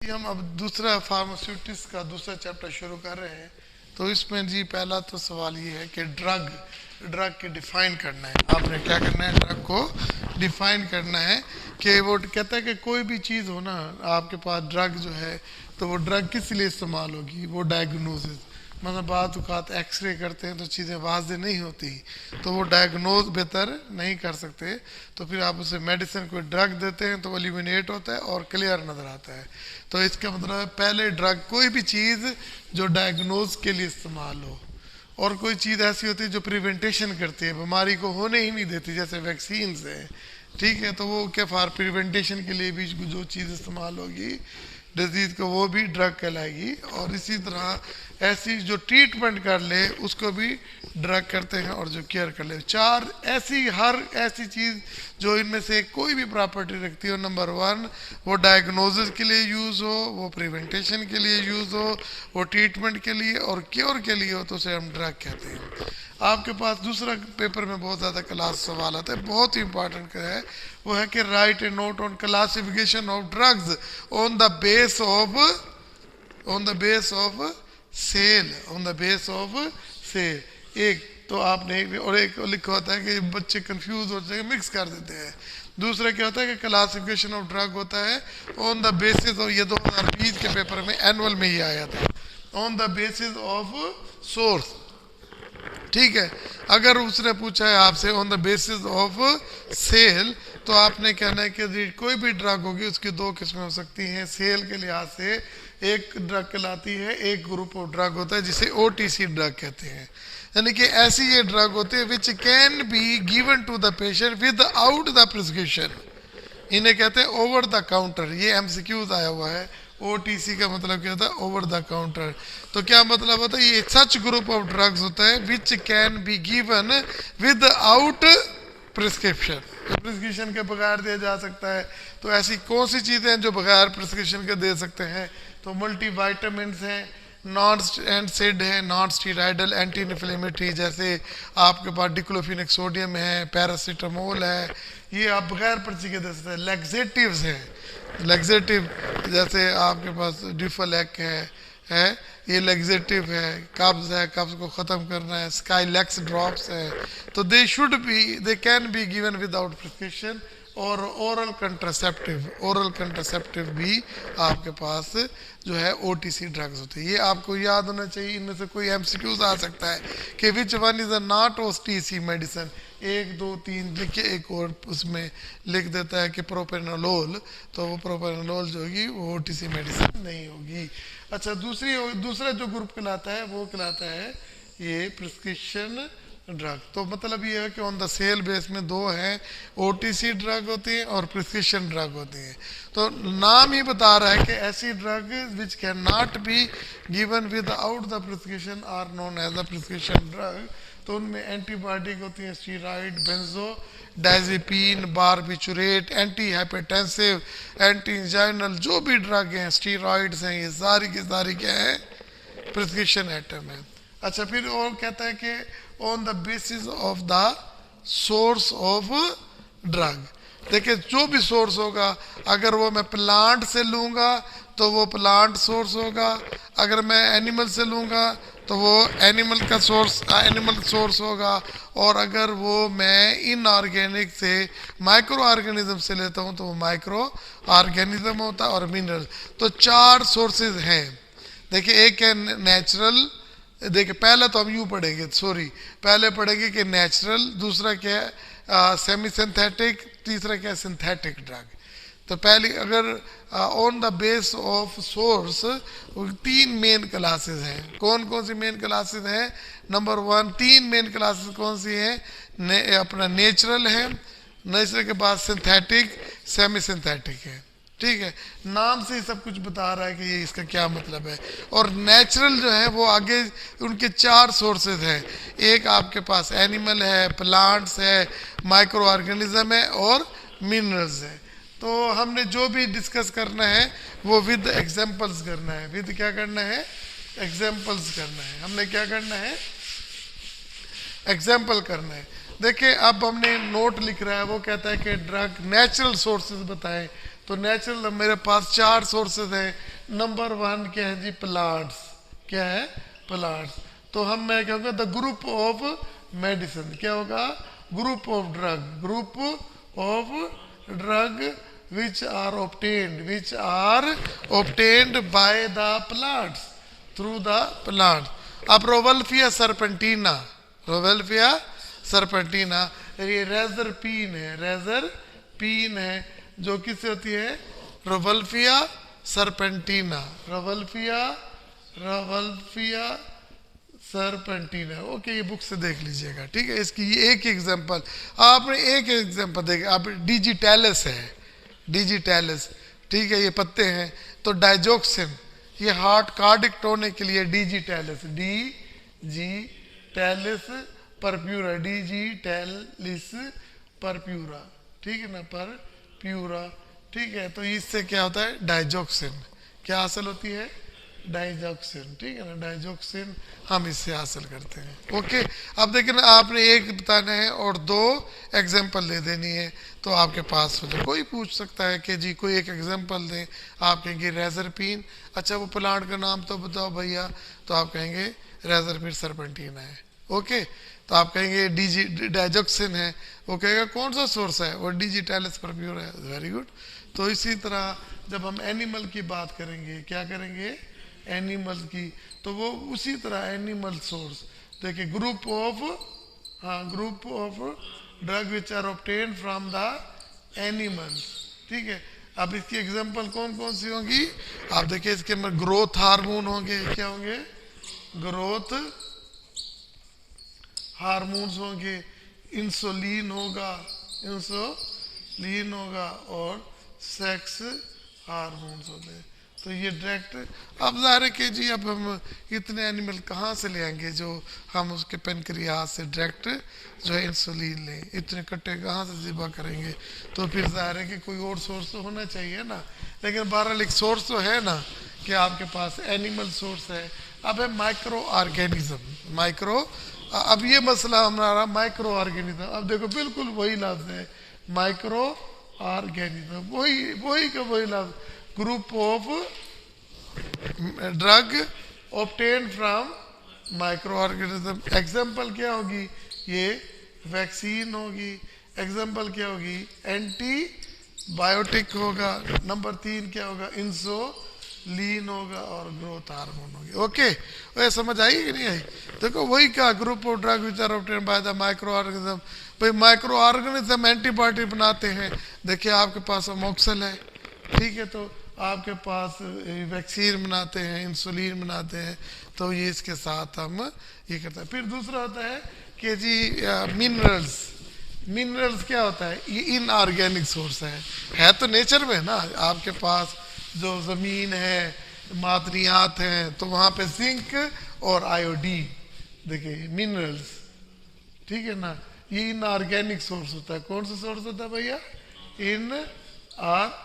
जी हम अब दूसरा फार्मास्यूटिक्स का दूसरा चैप्टर शुरू कर रहे हैं। तो इसमें जी पहला तो सवाल ये है कि ड्रग ड्रग के डिफाइन करना है। आपने क्या करना है, ड्रग को डिफाइन करना है। कि वो कहता है कि कोई भी चीज़ हो ना, आपके पास ड्रग जो है, तो वो ड्रग किस लिए इस्तेमाल होगी, वो डायग्नोसिस। मतलब बात औकात एक्सरे करते हैं तो चीज़ें वाज़ेह नहीं होती, तो वो डायग्नोज बेहतर नहीं कर सकते, तो फिर आप उसे मेडिसिन कोई ड्रग देते हैं तो वो एलिमिनेट होता है और क्लियर नज़र आता है। तो इसका मतलब है पहले ड्रग कोई भी चीज़ जो डायग्नोज के लिए इस्तेमाल हो, और कोई चीज़ ऐसी होती है जो प्रिवेंटेशन करती है, बीमारी को होने ही नहीं देती, जैसे वैक्सीन है। ठीक है, तो वो क्या फॉर प्रिवेंटेशन के लिए भी जो चीज़ इस्तेमाल होगी डिजीज़ को, वो भी ड्रग कहलाएगी। और इसी तरह ऐसी जो ट्रीटमेंट कर ले उसको भी ड्रग करते हैं, और जो केयर कर ले। चार ऐसी हर ऐसी चीज़ जो इनमें से कोई भी प्रॉपर्टी रखती हो, नंबर वन वो डायग्नोसिस के लिए यूज़ हो, वो प्रिवेंटेशन के लिए यूज़ हो, वो ट्रीटमेंट के लिए और क्योर के लिए हो, तो उसे हम ड्रग कहते हैं। आपके पास दूसरा पेपर में बहुत ज़्यादा क्लास सवाल आता है, बहुत ही इंपॉर्टेंट है। वो है कि write a note on classification of drugs on the base of sale, on the base of sale. एक तो आपने एक और एक लिखा होता है कि बच्चे कंफ्यूज हो जाएंगे, मिक्स कर देते हैं। दूसरा क्या होता है कि क्लासिफिकेशन ऑफ ड्रग होता है ऑन द बेसिस ऑफ, ये 2020 के पेपर में एनुअल में ही आया था, on the basis of source. ठीक है, अगर उसने पूछा है आपसे on the basis of sale, तो आपने कहना है कि कोई भी ड्रग होगी उसकी दो किस्में हो सकती हैं। सेल के लिहाज से एक ड्रग कहलाती है, एक ग्रुप ऑफ ड्रग होता है जिसे ओटीसी ड्रग कहते हैं। यानी कि ऐसी ये ड्रग होती है which can be given to the patient without the prescription. इन्हें कहते हैं ओवर द काउंटर। ये एमसीक्यूज आया हुआ है। ओटीसी का मतलब क्या होता है, ओवर द काउंटर। तो क्या मतलब होता है, ये सच ग्रुप ऑफ ड्रग्स होता है which can be given with out prescription, जो प्रिस्क्रिप्शन के बगैर दिया जा सकता है। तो ऐसी कौन सी चीज़ें हैं जो बगैर प्रिस्क्रिप्शन के दे सकते हैं, तो मल्टी वाइटामिन हैं, नॉन एंड है, नॉन स्टीराइडल एंटी इन्फ्लेमेटरी, जैसे आपके पास डिक्लोफिनिक सोडियम है, पैरासीटामोल है, ये आप बगैर पर्ची के दे सकते हैं। लेग्जेटिव्स हैं, लेग्जेटिव जैसे आपके पास ड्यूफलेक है, ये लेग्जेटिव है। कब्ज है, कब्ज को ख़त्म करना है, स्काईलेक्स ड्रॉप्स है। तो they should be, they can be given without prescription. और ओरल कंट्रासेप्टिव, ओरल कंट्रासेप्टिव भी आपके पास जो है ओटीसी ड्रग्स होती है। ये आपको याद होना चाहिए। इनमें से कोई एमसीक्यूज आ सकता है कि which one is a not OTC medicine, एक दो तीन लिख के एक और उसमें लिख देता है कि प्रोपेनोलोल, तो वो प्रोपेनोलोल जो होगी वो ओटीसी मेडिसिन नहीं होगी। अच्छा, दूसरा जो ग्रुप कहलाता है वो कहलाता है ये प्रिस्क्रिप्शन ड्रग। तो मतलब ये है कि ऑन द सेल बेस में दो हैं, ओटीसी ड्रग होती है और प्रिस्क्रिप्शन ड्रग होती है। तो नाम ही बता रहा है कि ऐसी drug which cannot be given without the prescription are known as the prescription drug. तो उनमें एंटीबायोटिक होती है, steroid, benzodiazepine, barbiturate, antihypertensive, antianginal, जो भी ड्रग हैं, स्टीरॉइड्स हैं, ये सारी की सारी क्या है, प्रिस्क्रिप्शन आइटम है। अच्छा, फिर और कहता है कि on the basis of the source of drug. देखिए, जो भी सोर्स होगा, अगर वो मैं प्लांट से लूँगा तो वो प्लांट सोर्स होगा, अगर मैं एनिमल से लूँगा तो वो एनिमल का सोर्स, एनिमल सोर्स होगा, और अगर वो मैं इनऑर्गेनिक से माइक्रो ऑर्गेनिज्म से लेता हूँ तो वो माइक्रो ऑर्गेनिज्म होता है, और मिनरल। तो चार सोर्सेज हैं। देखिए, एक है नेचुरल, देखिए पहले तो हम यूँ पढ़ेंगे, सॉरी, पहले पढ़ेंगे कि नेचुरल, दूसरा क्या है सेमी सिंथेटिक, तीसरा क्या है सिंथेटिक ड्रग। तो पहले अगर on the base of source, तीन मेन क्लासेस हैं। कौन कौन सी मेन क्लासेस हैं? नंबर वन, तीन मेन क्लासेस कौन सी हैं? अपना नेचुरल है, नेचुरल के बाद सिंथेटिक, सेमी सिंथेटिक है। ठीक है, नाम से ही सब कुछ बता रहा है कि ये इसका क्या मतलब है। और नेचुरल जो है वो आगे उनके चार सोर्सेज हैं। एक आपके पास एनिमल है, प्लांट्स है, माइक्रो ऑर्गेनिज्म है और मिनरल्स है। तो हमने जो भी डिस्कस करना है वो विद एग्जांपल्स करना है। विद क्या करना है? एग्जांपल्स करना है। हमने क्या करना है? एग्जाम्पल करना है। देखिए, अब हमने नोट लिख रहा है, वो कहता है कि ड्रग नेचुरल सोर्सेज बताएं। तो नेचुरल मेरे पास 4 सोर्सेज हैं। नंबर 1 क्या है जी, प्लांट्स। क्या है, प्लांट्स। तो मैं कहूँगा द ग्रुप ऑफ मेडिसिन। क्या होगा, group of drug, group of drug which are obtained by the plants, through the plants. अब रोवल्फिया सरपेंटिना, रोवल्फिया सरपेंटिना ये रेजर पीन है, रेजर पीन है जो किससे होती है, रोवल्फिया सरपेंटिना, रोवल्फिया सरपेंटिना। ओके, ये बुक से देख लीजिएगा, ठीक है। इसकी ये एक एग्जांपल, आपने एक एग्जांपल देखा, आप डिजिटैलिस है, डिजिटैलिस, ठीक है, ये पत्ते हैं। तो डाइजोक्सिन, ये हार्ट कार्डिक टोने के लिए digitalis, digitalis purpura, digitalis purpura, ठीक है ना, परप्यूरा, ठीक है। तो इससे क्या होता है, डाइजोक्सिन क्या हासिल होती है, डाइजोक्सिन, ठीक है ना, डाइजोक्सिन हम इससे हासिल करते हैं। ओके, अब देखिए ना, आपने एक बताना है और 2 एग्जांपल दे देनी है, तो आपके पास हो जाए। कोई पूछ सकता है कि जी कोई एक एग्जांपल दें, आप कहेंगे रेजर पीन, अच्छा वो प्लांट का नाम तो बताओ भैया, तो आप कहेंगे रेजर पीन सरपेंटिना है। ओके, तो आप कहेंगे डाइजोक्सिन है, वो कहेगा कौन सा सोर्स है, वो डिजिटैलिस परप्यूरा है। Very good. तो इसी तरह जब हम एनिमल की बात करेंगे, क्या करेंगे, एनिमल की, तो वो उसी तरह एनिमल सोर्स देखिए, ग्रुप ऑफ, हाँ, group of drug which are obtain from the animals, ठीक है। अब इसकी एग्जांपल कौन कौन सी होंगी, आप देखिए, इसके अंदर ग्रोथ हार्मोन होंगे, क्या होंगे, ग्रोथ हार्मोन्स होंगे, इंसुलिन होगा, इंसुलिन होगा, और सेक्स हार्मोन्स होंगे। तो ये डायरेक्ट, अब ज़ाहिर है कि जी अब हम इतने एनिमल कहाँ से ले आएंगे जो हम उसके पेनक्रियास से डायरेक्ट जो है इंसुलिन लें, इतने कट्टे कहाँ से ज़िबा करेंगे। तो फिर ज़ाहिर है कि कोई और सोर्स तो होना चाहिए ना, लेकिन बहरहाल एक सोर्स तो है ना कि आपके पास एनिमल सोर्स है। अब है माइक्रो ऑर्गेनिज्म, माइक्रो, अब ये मसला हमारा माइक्रो ऑर्गेनिज्म, अब देखो बिल्कुल वही लफ्ज़ है, माइक्रो ऑर्गेनिज्म, वही का वही लफ्ज़, group of drug obtain from micro organism. Example क्या होगी, ये वैक्सीन होगी, एग्जाम्पल क्या होगी, एंटीबायोटिक होगा, नंबर 3 क्या होगा, इंसुलिन होगा, और ग्रोथ हार्मोन होगी। ओके, वह समझ आई कि नहीं आई। देखो वही का group of drug which are obtain by the micro organism. भाई माइक्रो ऑर्गेनिज्म एंटीबायोटिक बनाते हैं, देखिए आपके पास अमोक्सल है, ठीक है, तो आपके पास वैक्सीन बनाते हैं, इंसुलिन बनाते हैं, तो ये इसके साथ हम ये करते हैं। फिर दूसरा होता है कि जी मिनरल्स, मिनरल्स क्या होता है, ये इनऑर्गेनिक सोर्स है तो नेचर में ना, आपके पास जो ज़मीन है, मादनियात हैं, तो वहाँ पे जिंक और आयोडीन, देखिए मिनरल्स, ठीक है ना, ये इनऑर्गेनिक सोर्स होता है। कौन सा सोर्स होता है भैया, इनऑर्गेनिक,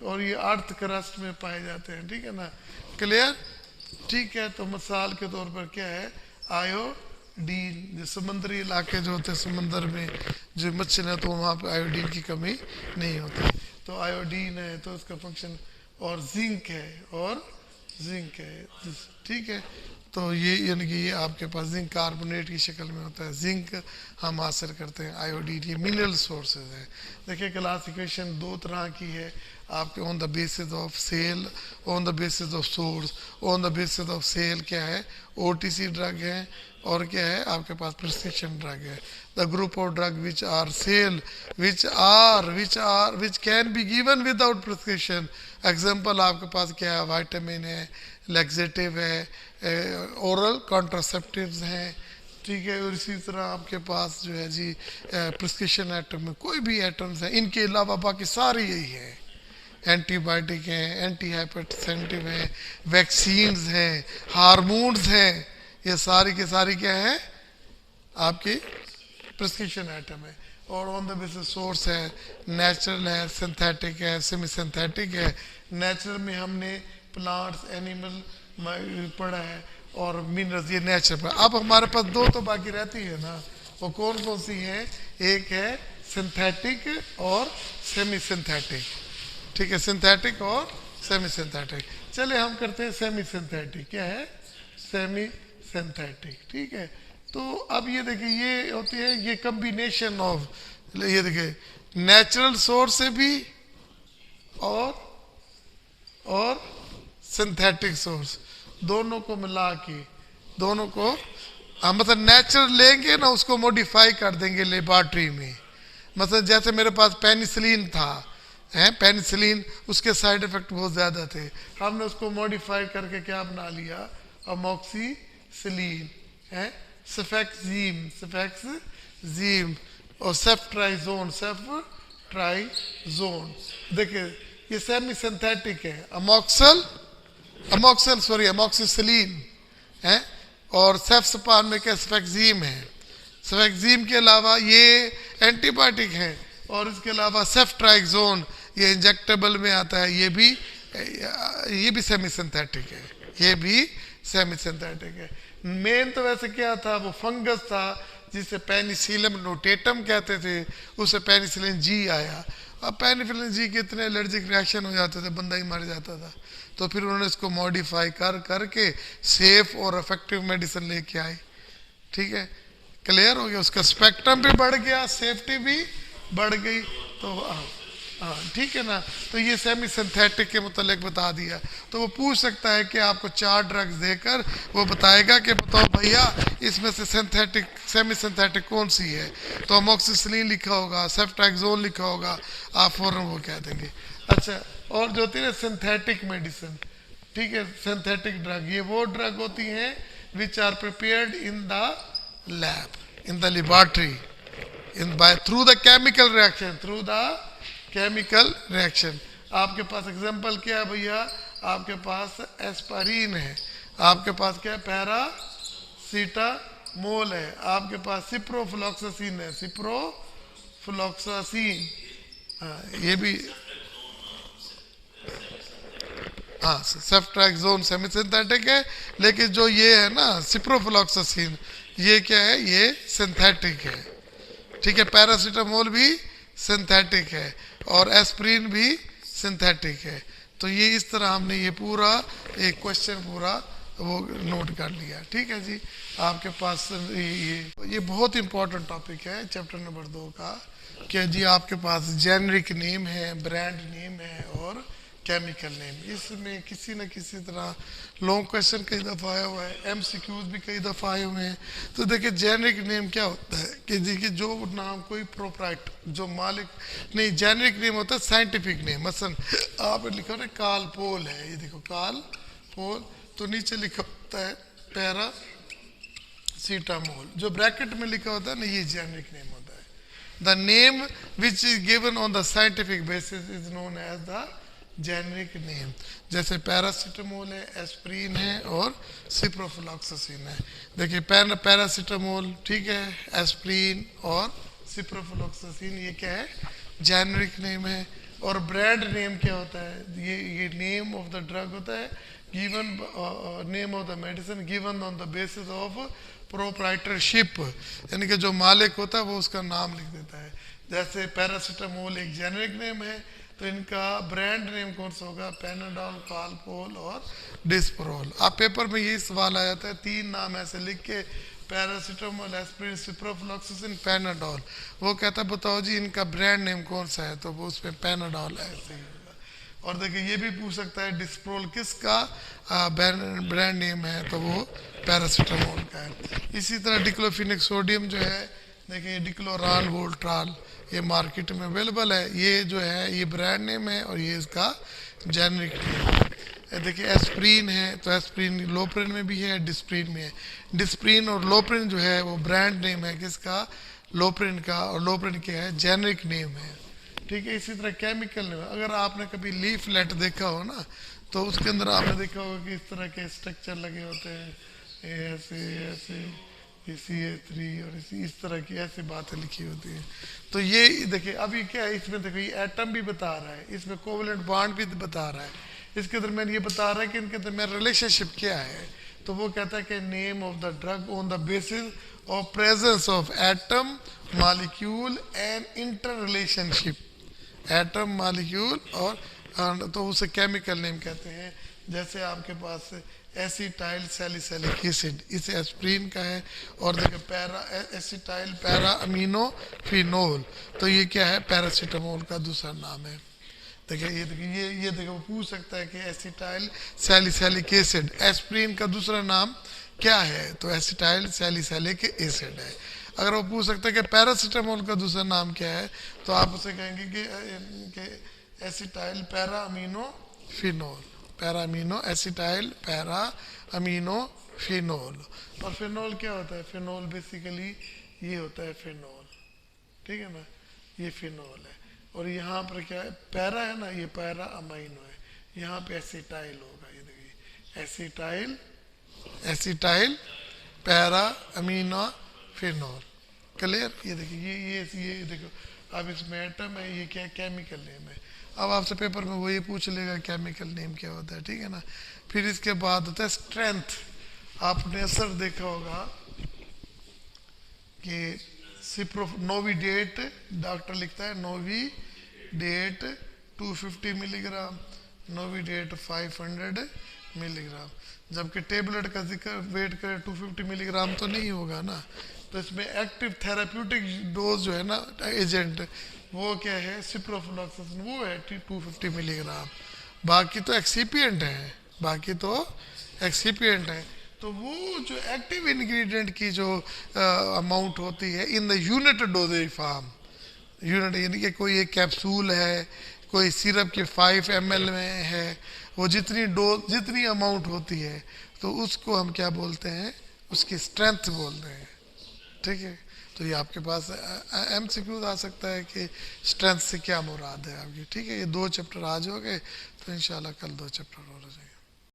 और ये अर्थ क्रस्ट में पाए जाते हैं, ठीक है ना, क्लियर, ठीक है। तो मिसाल के तौर पर क्या है, आयोडीन, जो समुद्री इलाके जो होते हैं, समंदर में जो मच्छर है, तो वहाँ पे आयोडीन की कमी नहीं होती, तो आयोडीन है, तो उसका फंक्शन, और जिंक है, और जिंक है, ठीक है। तो ये यानी कि ये आपके पास जिंक कार्बोनेट की शक्ल में होता है, जिंक हम हासिल करते हैं, आयोडीन, ये मिनरल सोर्सेज हैं। देखिए क्लासिफिकेशन 2 तरह की है आपके, on the basis of sale, on the basis of source. On the basis of sale क्या है, ओटीसी ड्रग है, और क्या है आपके पास प्रिस्क्रिप्शन ड्रग है। The group of drug which are sale, which can be given without prescription. Example आपके पास क्या है, वाइटामिन है, लैक्सेटिव है, ओरल कॉन्ट्रासेप्टिव्स हैं, ठीक है। और इसी तरह आपके पास जो है जी प्रिस्क्रिप्शन आइटम में कोई भी आइटम्स हैं, इनके अलावा बाकी सारे यही हैं, एंटीबायोटिक हैं, एंटी हाइपरटेंसिव हैं, वैक्सीन्स हैं, हार्मोन्स हैं, ये सारी के सारी क्या है आपकी प्रिस्क्रिप्शन आइटम है। और ऑन द बेसिस सोर्स है, नेचुरल है, सिंथेटिक है, सेमी सिंथेटिक है। नेचुरल में हमने प्लांट्स, एनिमल पढ़ा है, और मिनरल्स ये नेचर। अब हमारे पास 2 तो बाकी रहती है ना, वो कौन कौन सी हैं, एक है सिंथेटिक और सेमी सिंथेटिक। ठीक है, सिंथेटिक और सेमी सिंथेटिक। चलिए हम करते हैं सेमी सिंथेटिक। क्या है? Semi synthetic. ठीक है, तो अब ये देखिए ये होती है ये कम्बिनेशन ऑफ, ये देखिए नेचुरल सोर्स से भी और सिंथेटिक सोर्स, दोनों को मिला के, दोनों को मतलब नेचुरल लेंगे ना, उसको मॉडिफाई कर देंगे लेबॉर्ट्री में। मतलब जैसे मेरे पास पेनिसिलिन था, है पेनिसिलिन, उसके साइड इफेक्ट बहुत ज़्यादा थे, हमने उसको मॉडिफाई करके क्या बना लिया? अमोक्सिसिलिन, है सेफेक्सीम और सेफ्ट्राइजोन। देखिए ये सेमी सिंथेटिक है, अमोक्सिसिलिन है, और सेफ्सपान में क्या सेफेक्सीम है। सेफेक्सीम के अलावा ये एंटीबायोटिक है, और इसके अलावा सेफ्ट्राइजोन ये इंजेक्टेबल में आता है, ये भी सेमी सिंथेटिक है, ये भी सेमी सिंथेटिक है। मेन तो वैसे क्या था, वो फंगस था जिसे पेनिसिलियम नोटेटम कहते थे, उसे पेनिसिलिन जी आया। अब पेनिसिलिन जी के इतने एलर्जिक रिएक्शन हो जाते थे, बंदा ही मर जाता था। तो फिर उन्होंने इसको मॉडिफाई करके सेफ और इफेक्टिव मेडिसिन लेके आए। ठीक है, क्लियर हो गया, उसका स्पेक्ट्रम भी बढ़ गया, सेफ्टी भी बढ़ गई। तो हाँ ठीक है ना। तो ये सेमी सिंथेटिक के मुतालिक बता दिया। तो वो पूछ सकता है कि आपको 4 ड्रग्स देकर वो बताएगा कि बताओ भैया इसमें से सिंथेटिक सेमी सिंथेटिक कौन सी है, तो अमोक्सिसिलिन लिखा होगा, सेफ्ट्राइजोन लिखा होगा, आप फौरन वो कह देंगे। अच्छा, और जो होती है सिंथेटिक मेडिसिन, ठीक है, सिंथेटिक ड्रग, ये वो ड्रग होती हैं which are prepared in the lab, in the laboratory, through the chemical reaction. आपके पास एग्जांपल क्या है भैया? आपके पास एस्पारिन है, आपके पास क्या है? पैरासीटामोल है, आपके पास सिप्रोफ्लॉक्सासिन है, ये भी हाँ सेफ्ट्राइजोन सेमी सिंथेटिक है। लेकिन जो ये है ना सिप्रोफ्लॉक्सासिन, ये क्या है? ये सिंथेटिक है। ठीक है, पैरासीटामोल भी सिंथेटिक है और एस्प्रिन भी सिंथेटिक है। तो ये इस तरह हमने ये पूरा एक क्वेश्चन पूरा वो नोट कर लिया। ठीक है जी, आपके पास ये बहुत इंपॉर्टेंट टॉपिक है चैप्टर नंबर 2 का। क्या जी, आपके पास जेनरिक नेम है, ब्रांड नेम है और केमिकल नेम। इसमें किसी न किसी तरह लॉन्ग क्वेश्चन कई दफ़ा आया हुआ है, एमसीक्यूज भी कई दफ़ा आए हुए हैं। तो देखिए जेनरिक नेम क्या होता है कि देखिए जो नाम कोई प्रोप्राइटर, जो मालिक नहीं, जेनरिक नेम होता है साइंटिफिक नेम। मसलन आप लिखो ना काल पोल है, ये देखो काल पोल, तो नीचे लिखा होता है पैरासीटामोल, जो ब्रैकेट में लिखा होता है ना, ये जेनरिक नेम होता है। The name which is given on the scientific basis is known as the generic name. जैसे पैरासीटामोल है, एस्प्रिन है और सिप्रोफ्लॉक्सासिन है। देखिए पैरासीटामोल, ठीक है, एस्प्रिन और सिप्रोफ्लॉक्सासिन, ये क्या है? जेनरिक नेम है। और ब्रांड नेम क्या होता है? ये नेम ऑफ द ड्रग होता है, given name of the medicine given on the basis of proprietorship, यानी कि जो मालिक होता है वो उसका नाम लिख देता है। जैसे पैरासीटामोल एक जेनरिक नेम है, तो इनका ब्रांड नेम कौन सा होगा? पैनाडोल, कालपोल और डिस्परोल। आप पेपर में यही सवाल आ जाता है, 3 नाम ऐसे लिख के, पैरासीटामोल, एस्प्रिन, सिप्रोफ्लॉक्सासिन, पैनाडोल। वो कहता है बताओ जी इनका ब्रांड नेम कौन सा है, तो वो उसमें पैनाडोल है, ऐसे ही होगा। और देखिए ये भी पूछ सकता है डिस्परोल किसका ब्रांड नेम है, तो वो पैरासीटामोल का है। इसी तरह डिक्लोफिनिक सोडियम जो है, देखिए डिक्लोरान वोल्ट्राल, ये मार्केट में अवेलेबल है, ये जो है ये ब्रांड नेम है और ये इसका जेनरिक नेम है। देखिए एस्प्रिन है, तो एस्प्रिन लोप्रिन में भी है, डिस्प्रिन में है। डिस्प्रिन और लोप्रिन जो है वो ब्रांड नेम है किसका? लोप्रिन का, और लोप्रिन क्या है? जेनरिक नेम है। ठीक है, इसी तरह केमिकल नेम। अगर आपने कभी लीफलेट देखा हो ना, तो उसके अंदर आपने देखा होगा कि इस तरह के स्ट्रक्चर लगे होते हैं, ऐसे CH3 और इस तरह की ऐसी बातें लिखी होती हैं। तो ये देखिए अभी क्या है, इसमें देखो ये एटम भी बता रहा है, इसमें कोवेलेंट बॉन्ड भी बता रहा है, इसके दरमियान ये बता रहा है कि इनके दरमियान रिलेशनशिप क्या है। तो वो कहता है कि name of the drug on the basis of presence of atom, molecule and inter relationship. Atom, molecule और तो उसे केमिकल नेम कहते हैं। जैसे आपके पास एसिटाइल सैलिसिलिक एसिड, इसे एस्प्रिन का है। और देखिए para acetyl para amino phenol, तो ये क्या है, पैरासीटामोल का दूसरा नाम है। देखिए ये देखिए, वो पूछ सकता है कि एसिटाइल सैलिसिलिक एसिड, एस्प्रिन का दूसरा नाम क्या है, तो एसिटाइल सैलिसिलिक एसिड है। अगर वो पूछ सकता है कि पैरासीटामोल का दूसरा नाम क्या है, तो आप उसे कहेंगे कि acetyl para amino phenol, para amino acetyl para amino phenol. और फिनोल क्या होता है, फिनोल बेसिकली ये होता है फिनोल, ठीक है ना, ये फिनोल है। और यहाँ पर क्या है, पैरा है ना, ये पैरा अमाइनो है, यहाँ पे एसिटाइल होगा, ये देखिए acetyl, acetyl para amino phenol. Clear, ये देखिए ये देखो, अब इसमें एटम है, ये क्या केमिकल नेम है। अब आपसे पेपर में वो ये पूछ लेगा केमिकल नेम क्या होता है, ठीक है ना। फिर इसके बाद होता है स्ट्रेंथ। आपने असर देखा होगा कि नोविडेट, डॉक्टर लिखता है नोविडेट 250 मिलीग्राम, नोविडेट 500 मिलीग्राम, जबकि टेबलेट का जिक्र वेट करे 250 मिलीग्राम तो नहीं होगा ना। तो इसमें एक्टिव थेराप्यूटिक डोज जो है ना एजेंट, वो क्या है, सिप्रोफ्लॉक्सासिन, वो है 250 मिलीग्राम। बाकी तो एक्सीपिएंट है, बाकी तो एक्सीपिएंट है। तो वो जो एक्टिव इंग्रेडिएंट की जो अमाउंट होती है in the unit doses form, unit यानी कि कोई एक कैप्सूल है, कोई सिरप के 5 ml में है, वो जितनी डोज जितनी अमाउंट होती है, तो उसको हम क्या बोलते हैं, उसकी स्ट्रेंथ बोलते हैं, ठीक है। तो ये आपके पास MCQ आ सकता है कि स्ट्रेंथ से क्या मुराद है आपकी, ठीक है। ये 2 चैप्टर आज हो गए, तो इंशाल्लाह कल 2 चैप्टर और हो जाएंगे।